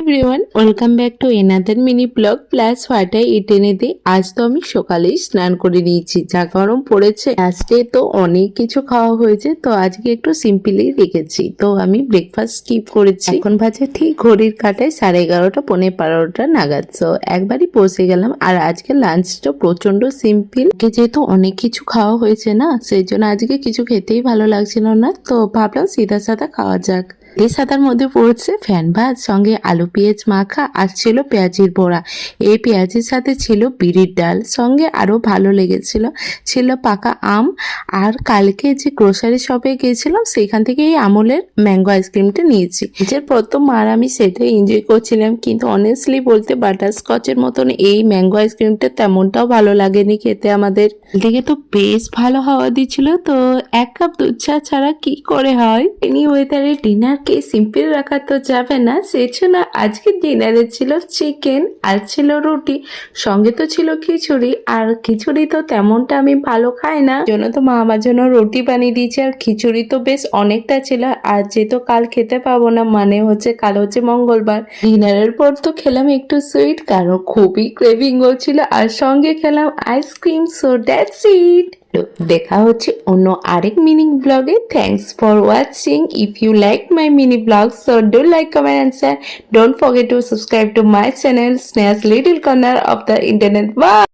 Everyone, welcome back to another mini blog plus what I eat এনে দে। আজ তো আমি সকালেই স্নান করে নিয়েছি, যা গরম পড়েছে। আজকে তো অনেক কিছু খাওয়া হয়েছে, তো আজকে একটু সিম্পলি রেখেছি। তো আমি ব্রেকফাস্ট স্কিপ করেছি। এখন বাজে ঠিক ঘড়ির কাটায় 11:30 পৌনে 12টা নাগাদ। তো একবারই পৌঁছে গেলাম। আর আজকে লাঞ্চটা প্রচন্ড সিম্পল, যেহেতু অনেক কিছু খাওয়া হয়েছে না, সেই জন্য আজকে কিছু খেতেই ভালো লাগছিল না। তো ভাবলাম সিধা সাদা খাওয়া যাক। এই সাদার মধ্যে পড়ছে ফ্যান ভাত, সঙ্গে আলু পেঁয়াজ মাখা, আর ছিল পেঁয়াজির বড়া। এই পেঁয়াজির সাথে ছিল বিড়ির ডাল, সঙ্গে আরো ভালো লেগেছিল ছিল পাকা আম। আর কালকে যে গ্রোসারি শপে গিয়েছিলাম, সেখান থেকে এই আমুলের ম্যাঙ্গো আইসক্রিমটা নিয়েছি। নিজের প্রথমবার আমি সেটাই এনজয় করছিলাম, কিন্তু অনেস্টলি বলতে বাটারস্কচের মতন এই ম্যাঙ্গো আইসক্রিমটা তেমনটাও ভালো লাগেনি খেতে আমাদের। দিকে তো বেশ ভালো হাওয়া দিচ্ছিল, তো এক কাপ দুধ চা ছাড়া কি করে হয়। এনি ওয়েদারে ডিনারকে সিম্পল রাখা তো যাবে না, সেজন্য আজকে ডিনারে ছিল চিকেন আর ছিল রুটি, সঙ্গে তো ছিল খিচুড়ি। আর খিচুড়ি তো তেমনটা আমি ভালো খাই না, জন্য তো মা আমার জন্য রুটি বানিয়ে দিয়েছে। আর খিচুড়ি তো বেশ অনেকটা ছিল, আর যেহেতু কাল খেতে পাবো না, মানে হচ্ছে কাল হচ্ছে মঙ্গলবার। ডিনারের পর তো খেলাম একটু সুইট, কারণ খুবই ক্রেভিং হচ্ছিল, আর সঙ্গে খেলাম আইসক্রিম। So that's it. দেখা হচ্ছে অন্য আরেক মিনি ব্লগে। Thanks for watching. If you like my mini blog, so do like, comment and share. Don't forget to subscribe to my channel, Sneha's Little Corner of the Internet. Bye.